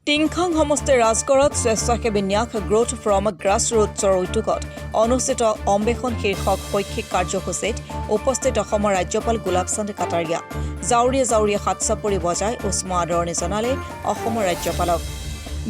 টিংখাং সমষ্টিৰ ৰাজগড়ত স্বেচ্ছাসেৱী ন্যাস growth from গ্ৰাছৰুটছৰ উদ্যোগত অনুষ্ঠিত অম্বেষণ শীৰ্ষক শৈক্ষিক কাৰ্যসূচীত উপস্থিত অসমৰ ৰাজ্যপাল গোলাপ চান্দ কাটাৰিয়া জাউৰীয়ে জাউৰীয়ে হাত চাপৰি বজাই উষ্ম আদৰণি জনালে অসমৰ ৰাজ্যপালক।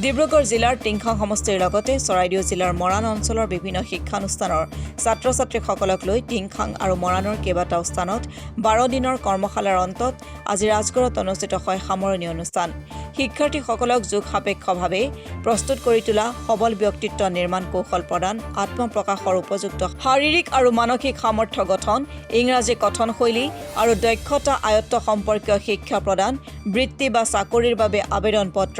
ডিব্ৰুগড় জিলাৰ টিংখাং সমষ্টিৰ লগতে চৰাইদেউ জিলাৰ মৰাণ অঞ্চলৰ বিভিন্ন শিক্ষানুষ্ঠানৰ ছাত্ৰ ছাত্ৰীসকলক লৈ টিংখাং আৰু মৰাণৰ কেইবাটাও স্থানত 12 দিনৰ কৰ্মশালাৰ অন্তত আজি ৰাজগড়ত অনুষ্ঠিত হয় সামৰণি অনুষ্ঠান। শিক্ষাৰ্থীসকলক যুগ সাপেক্ষভাৱে প্ৰস্তুত কৰি তোলা সবল ব্যক্তিত্ব নিৰ্মাণ কৌশল প্ৰদান, আত্মপ্ৰকাশৰ উপযুক্ত শাৰীৰিক আৰু মানসিক সামৰ্থ্য গঠন, ইংৰাজী কথনশৈলী আৰু দক্ষতা আয়ত্ত সম্পৰ্কীয় শিক্ষা প্ৰদান, বৃত্তি বা চাকৰিৰ বাবে আবেদন পত্ৰ,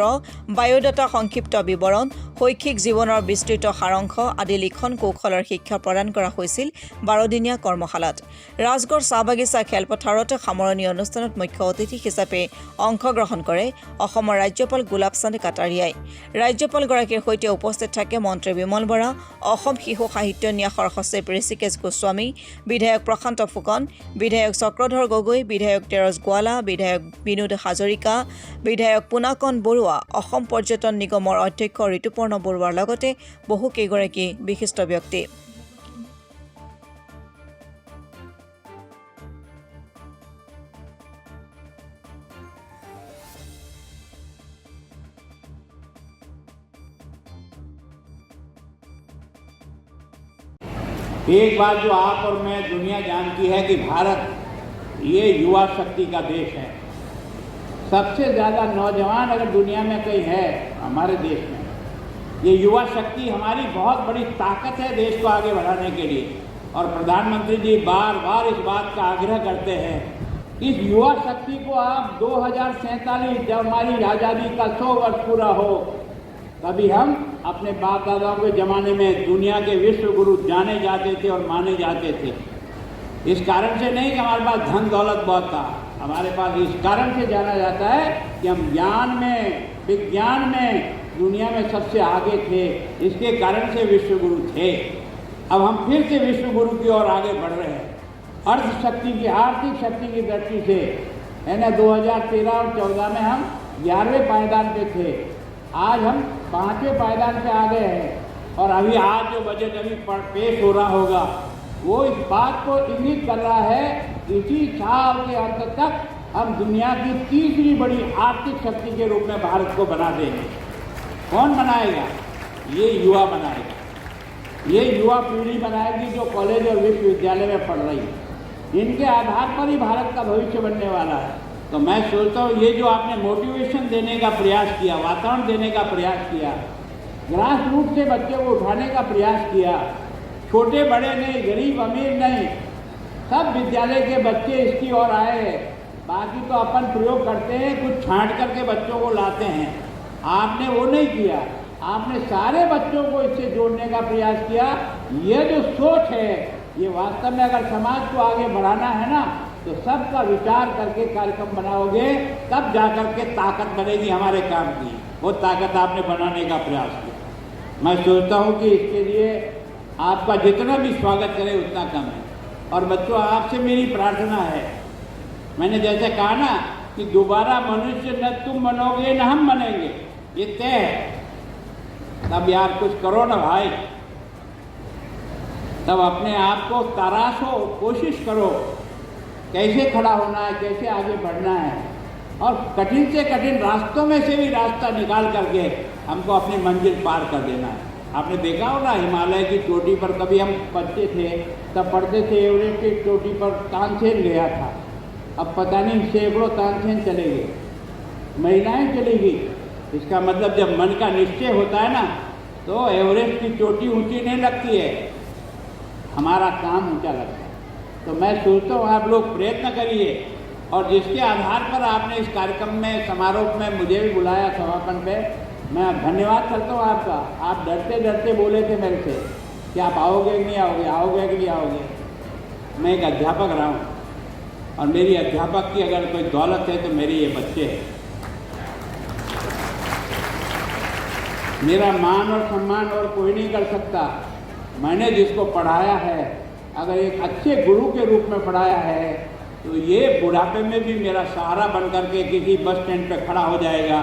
বায়'ডাটা সংক্ষিপ্ত বিৱৰণ, শৈক্ষিক জীৱনৰ বিস্তৃত সাৰাংশ আদি লিখন কৌশলৰ শিক্ষা প্ৰদান কৰা হৈছিল 12 দিনীয়া কৰ্মশালাত। ৰাজগড় চাহ বাগিচা খেলপথাৰত সামৰণি অনুষ্ঠানত মুখ্য অতিথি হিচাপে অংশগ্ৰহণ কৰে অসমৰ ৰাজ্যপাল গোলাপ চান্দ কাটাৰিয়াই। ৰাজ্যপালগৰাকীৰ সৈতে উপস্থিত থাকে মন্ত্ৰী বিমল বৰা, অসম শিশু সাহিত্য ন্যাসৰ সচিব ঋষিকেশ গোস্বামী, বিধায়ক প্ৰশান্ত ফুকন, বিধায়ক চক্ৰধৰ গগৈ, বিধায়ক তেৰজ গোৱালা, বিধায়ক বিনোদ হাজৰিকা, বিধায়ক পুনাকন বৰুৱা, অসম পৰ্যটন নিগমৰ অধ্যক্ষ ঋতুপৰ্ণ বৰুৱাৰ লগতে বহু কেইগৰাকী বিশিষ্ট ব্যক্তি। एक बात जो आप और मैं दुनिया जानती है कि भारत ये युवा शक्ति का देश है। सबसे ज़्यादा नौजवान अगर दुनिया में कोई है हमारे देश में, ये युवा शक्ति हमारी बहुत बड़ी ताकत है देश को आगे बढ़ाने के लिए। और प्रधानमंत्री जी बार बार इस बात का आग्रह करते हैं, इस युवा शक्ति को आप 2047 जब हमारी आज़ादी का 100 वर्ष पूरा हो तभी हम अपने बाप दादाओं के ज़माने में दुनिया के विश्व गुरु जाने जाते थे और माने जाते थे। इस कारण से नहीं कि हमारे पास धन दौलत बहुत था, हमारे पास इस कारण से जाना जाता है कि हम ज्ञान में, विज्ञान में दुनिया में सबसे आगे थे, इसके कारण से विश्व गुरु थे। अब हम फिर से विश्व गुरु की ओर आगे बढ़ रहे हैं। अर्थ शक्ति की, आर्थिक शक्ति की दृष्टि से है ना, 2013 और 14 में हम 11वें पायदान पे थे, आज हम 5वें पायदान पे आ गए हैं। और अभी आज जो बजट अभी पेश हो रहा होगा वो इस बात को इंगित कर रहा है, इसी साल के अंत तक हम दुनिया की तीसरी बड़ी आर्थिक शक्ति के रूप में भारत को बना देंगे। कौन बनाएगा? ये युवा बनाएगा, ये युवा पीढ़ी बनाएगी जो कॉलेज और विश्वविद्यालय में पढ़ रही है। इनके आधार पर ही भारत का भविष्य बनने वाला है। तो मैं सोचता हूँ ये जो आपने मोटिवेशन देने का प्रयास किया, वातावरण देने का प्रयास किया, ग्रास रूट से बच्चे को उठाने का प्रयास किया, छोटे बड़े नहीं, गरीब अमीर नहीं, सब विद्यालय के बच्चे इसकी ओर आए हैं। बाकी तो अपन प्रयोग करते हैं, कुछ छांट करके बच्चों को लाते हैं। आपने वो नहीं किया, आपने सारे बच्चों को इससे जोड़ने का प्रयास किया। ये जो सोच है, ये वास्तव में अगर समाज को आगे बढ़ाना है ना, तो सबका विचार करके कार्यक्रम बनाओगे, तब जाकर के ताकत बनेगी हमारे काम की। वो ताकत आपने बनाने का प्रयास किया। मैं सोचता हूँ कि इसके लिए आपका जितना भी स्वागत करें उतना कम है। और बच्चों, आपसे मेरी प्रार्थना है, मैंने जैसे कहा ना कि दोबारा मनुष्य न तुम बनोगे न हम बनेंगे, ये तय है। तब यार कुछ करो ना भाई, तब अपने आप को तराशो, कोशिश करो कैसे खड़ा होना है, कैसे आगे बढ़ना है। और कठिन से कठिन रास्तों में से भी रास्ता निकाल करके हमको अपनी मंजिल पार कर देना है। आपने देखा होगा हिमालय की चोटी पर कभी हम बच्चे थे तब पढ़ते थे, एवरेस्ट की चोटी पर तानसेन गया था, अब पता नहीं सैकड़ों तानसेन चले गए, महिलाएं चली गई। इसका मतलब जब मन का निश्चय होता है ना, तो एवरेस्ट की चोटी ऊंची नहीं लगती है, हमारा काम ऊंचा लगता है। तो मैं सोचता हूँ आप लोग प्रयत्न करिए। और जिसके आधार पर आपने इस कार्यक्रम में, समारोह में मुझे भी बुलाया समापन पे, मैं धन्यवाद करता हूँ आपका। आप डरते डरते बोले थे मेरे से कि आप आओगे कि नहीं आओगे, आओगे कि नहीं आओगे। मैं एक अध्यापक रहा हूँ और मेरी अध्यापक की अगर कोई दौलत है तो मेरे ये बच्चे हैं। मेरा मान और सम्मान और कोई नहीं कर सकता। मैंने जिसको पढ़ाया है, अगर एक अच्छे गुरु के रूप में पढ़ाया है, तो ये बुढ़ापे में भी मेरा सहारा बन करके किसी बस स्टैंड पे खड़ा हो जाएगा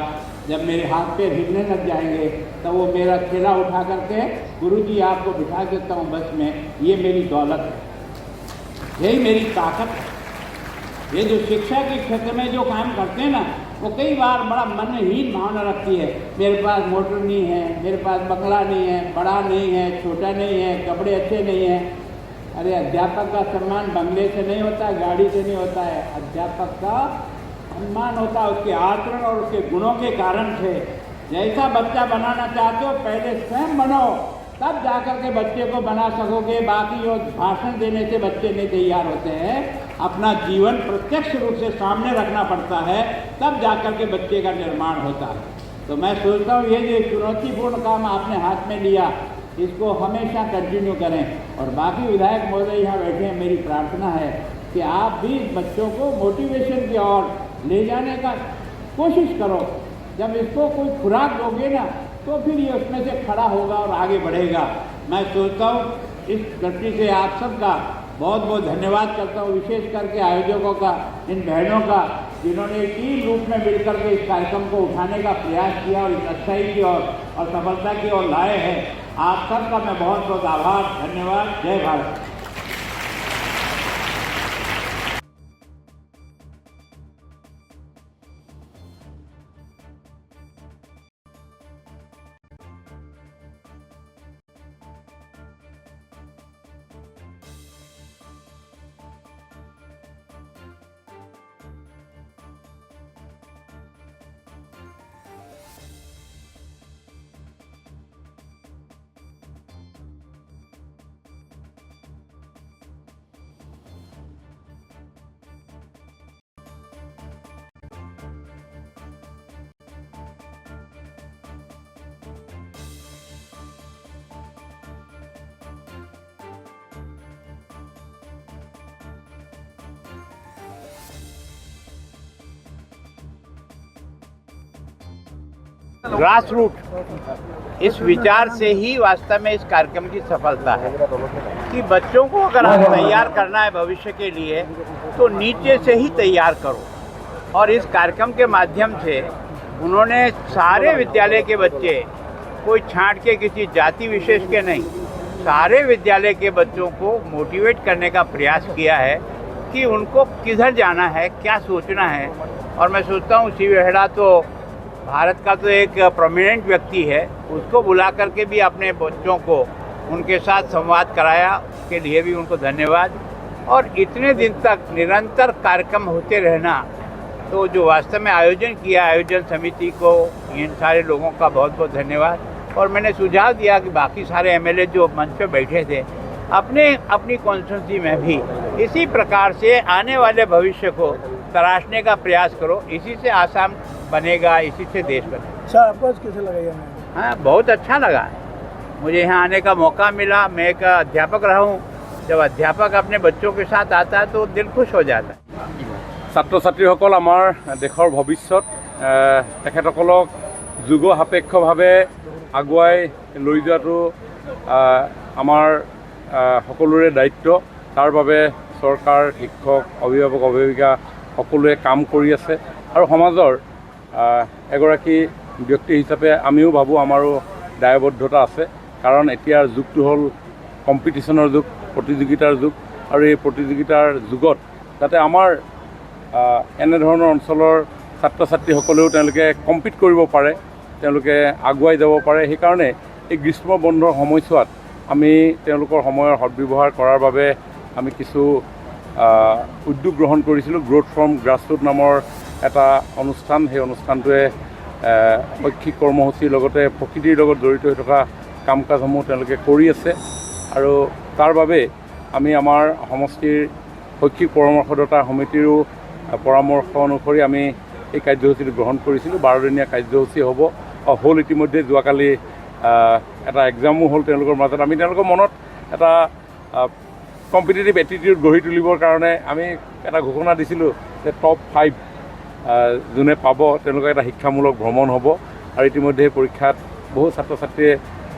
जब मेरे हाथ पैर हिलने लग जाएंगे तो वो मेरा थैला उठा करके गुरुजी आपको बिठा देता हूँ बस में, ये मेरी दौलत है, यही मेरी ताकत है। ये जो शिक्षा के क्षेत्र में जो काम करते हैं ना, वो कई बार बड़ा मनहीन भावना रखती है, मेरे पास मोटर नहीं है, मेरे पास बंगला नहीं है, बड़ा नहीं है, छोटा नहीं है, कपड़े अच्छे नहीं हैं। अरे अध्यापक का सम्मान बंगले से नहीं होता, गाड़ी से नहीं होता है। अध्यापक का सम्मान होता है उसके आचरण और उसके गुणों के कारण से। जैसा बच्चा बनाना चाहते हो पहले स्वयं बनो, तब जाकर के बच्चे को बना सकोगे। बाकी वो भाषण देने से बच्चे नहीं तैयार होते हैं, अपना जीवन प्रत्यक्ष रूप से सामने रखना पड़ता है, तब जाकर के बच्चे का निर्माण होता है। तो मैं सोचता हूँ ये जो चुनौतीपूर्ण काम आपने हाथ में लिया, इसको हमेशा कंटिन्यू करें। और बाकी विधायक महोदय यहाँ बैठे हैं, मेरी प्रार्थना है कि आप भी बच्चों को मोटिवेशन की ओर ले जाने का कोशिश करो। जब इसको कोई खुराक दोगे ना, तो फिर ये उसमें से खड़ा होगा और आगे बढ़ेगा। मैं सोचता हूँ इस दृष्टि से आप सबका बहुत बहुत धन्यवाद करता हूँ, विशेष करके आयोजकों का, इन बहनों का, जिन्होंने एक टीम रूप में मिलकर के इस कार्यक्रम को उठाने का प्रयास किया और इस अच्छाई की ओर और सफलता की ओर लाए हैं। आप सबका मैं बहुत बहुत आभार, धन्यवाद। जय भारत। ग्रास रूट, इस विचार से ही वास्तव में इस कार्यक्रम की सफलता है कि बच्चों को अगर हम तैयार करना है भविष्य के लिए, तो नीचे से ही तैयार करो। और इस कार्यक्रम के माध्यम से उन्होंने सारे विद्यालय के बच्चे, कोई छांट के किसी जाति विशेष के नहीं, सारे विद्यालय के बच्चों को मोटिवेट करने का प्रयास किया है कि उनको किधर जाना है, क्या सोचना है। और मैं सोचता हूँ सी वेहड़ा तो भारत का तो एक प्रोमिनेंट व्यक्ति है, उसको बुला करके भी अपने बच्चों को उनके साथ संवाद कराया, उसके लिए भी उनको धन्यवाद। और इतने दिन तक निरंतर कार्यक्रम होते रहना, तो जो वास्तव में आयोजन किया, आयोजन समिति को, इन सारे लोगों का बहुत बहुत धन्यवाद। और मैंने सुझाव दिया कि बाकी सारे एमएलए जो मंच पे बैठे थे, अपनी कॉन्स्टिट्यूंसी में भी इसी प्रकार से आने वाले भविष्य को तराशने का प्रयास करो। इसी से आसाम बनेगा, इसी से देश बनेगा। अच्छा, आपको कैसे लगा ये? हाँ, बहुत अच्छा लगा। मुझे यहाँ आने का मौका मिला। मैं एक अध्यापक रहा हूँ, जब अध्यापक अपने बच्चों के साथ आता है तो दिल खुश हो जाता है। ছাত্ৰ ছাত্ৰীসকল আমাৰ দেশৰ ভৱিষ্যত, তেখেতসকলক যুগ সাপেক্ষভাৱে আগুৱাই লৈ যোৱাটো আমাৰ সকলোৰে দায়িত্ব। তাৰ বাবে চৰকাৰ, শিক্ষক, অভিভাৱক, অভিভাৱিকা সকলোৱে কাম কৰি আছে। আৰু সমাজৰ এগৰাকী ব্যক্তি হিচাপে আমিও ভাবোঁ আমাৰো দায়বদ্ধতা আছে, কাৰণ এতিয়াৰ যুগটো হ'ল কম্পিটিশ্যনৰ যুগ, প্ৰতিযোগিতাৰ যুগ। আৰু এই প্ৰতিযোগিতাৰ যুগত যাতে আমাৰ এনেধৰণৰ অঞ্চলৰ ছাত্ৰ ছাত্ৰীসকলেও তেওঁলোকে কম্পিট কৰিব পাৰে, তেওঁলোকে আগুৱাই যাব পাৰে। সেইকাৰণে এই গ্ৰীষ্ম বন্ধৰ সময়ছোৱাত আমি তেওঁলোকৰ সময়ৰ সদব্যৱহাৰ কৰাৰ বাবে আমি কিছু উদ্যোগ গ্ৰহণ কৰিছিলোঁ। গ্ৰ'থ ফ্ৰম গ্ৰাছৰুট নামৰ এটা অনুষ্ঠান, সেই অনুষ্ঠানটোৱে শৈক্ষিক কৰ্মসূচীৰ লগতে প্ৰকৃতিৰ লগত জড়িত হৈ থকা কাম কাজসমূহ তেওঁলোকে কৰি আছে। আৰু তাৰ বাবে আমি আমাৰ সমষ্টিৰ শৈক্ষিক পৰামৰ্শদাতা সমিতিৰো পৰামৰ্শ অনুসৰি আমি এই কাৰ্যসূচীটো গ্ৰহণ কৰিছিলোঁ। 12 দিনীয়া কাৰ্যসূচী হ'ল। ইতিমধ্যে যোৱাকালি এটা এক্সামো হ'ল তেওঁলোকৰ মাজত। আমি তেওঁলোকৰ মনত এটা কম্পিটিটিভ এটিটিউড গঢ়ি তুলিবৰ কাৰণে আমি এটা ঘোষণা দিছিলোঁ যে টপ 5 যোনে পাব তেওঁলোকৰ এটা শিক্ষামূলক ভ্ৰমণ হ'ব। আৰু ইতিমধ্যে পৰীক্ষাত বহু ছাত্ৰ ছাত্ৰীয়ে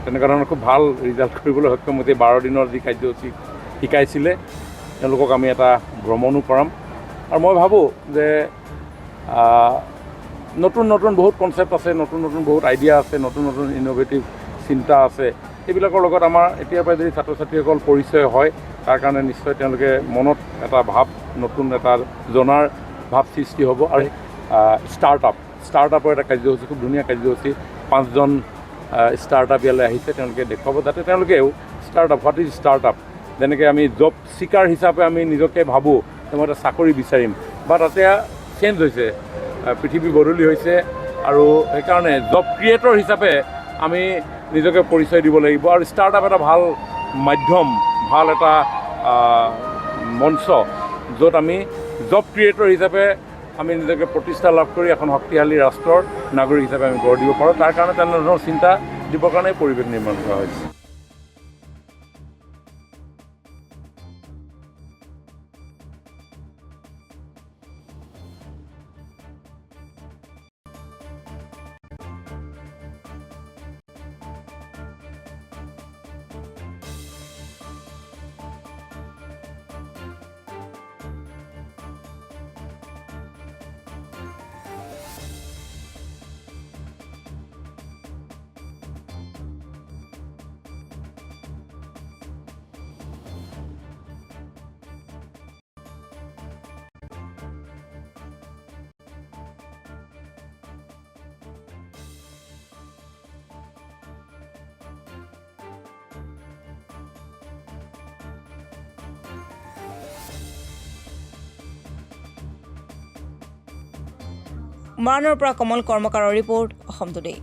তেনেকুৱা ধৰণৰ খুব ভাল ৰিজাল্ট কৰিবলৈ সক্ষম হৈছে। 12 দিনৰ যি কাৰ্যসূচী শিকাইছিলে তেওঁলোকক আমি এটা ভ্ৰমণো কৰাম। আৰু মই ভাবোঁ যে নতুন নতুন বহুত কনচেপ্ট আছে, নতুন নতুন বহুত আইডিয়া আছে, নতুন নতুন ইনোভেটিভ চিন্তা আছে। এইবিলাকৰ লগত আমাৰ এতিয়াৰ পৰাই যদি ছাত্ৰ ছাত্ৰীসকল পৰিচয় হয়, তাৰ কাৰণে নিশ্চয় তেওঁলোকে মনত এটা ভাৱ, নতুন এটা জনাৰ ভাৱ সৃষ্টি হ'ব। আৰু ষ্টাৰ্টআপৰ এটা কাৰ্যসূচী, খুব ধুনীয়া কাৰ্যসূচী, 5জন ষ্টাৰ্টআপ ইয়ালৈ আহিছে, তেওঁলোকে দেখুৱাব যাতে তেওঁলোকেও ষ্টাৰ্টআপ, হোৱাট ইজ ষ্টাৰ্টআপ, যেনেকৈ আমি জব চিকাৰ হিচাপে আমি নিজকে ভাবোঁ যে মই এটা চাকৰি বিচাৰিম, বা তাতে চেঞ্জ হৈছে, পৃথিৱী বদলি হৈছে, আৰু সেইকাৰণে জব ক্ৰিয়েটৰ হিচাপে আমি নিজকে পৰিচয় দিব লাগিব। আৰু ষ্টাৰ্টআপ এটা ভাল মাধ্যম, ভাল এটা মঞ্চ, য'ত আমি জব ক্ৰিয়েটৰ হিচাপে আমি নিজকে প্ৰতিষ্ঠা লাভ কৰি এখন শক্তিশালী ৰাষ্ট্ৰৰ নাগৰিক হিচাপে আমি গঢ় দিব পাৰোঁ। তাৰ কাৰণে তেনেধৰণৰ চিন্তা দিবৰ কাৰণে পৰিৱেশ নিৰ্মাণ কৰা হৈছে। মৰাণৰ পৰা কমল কৰ্মকাৰৰ ৰিপৰ্ট, অসম টুডে।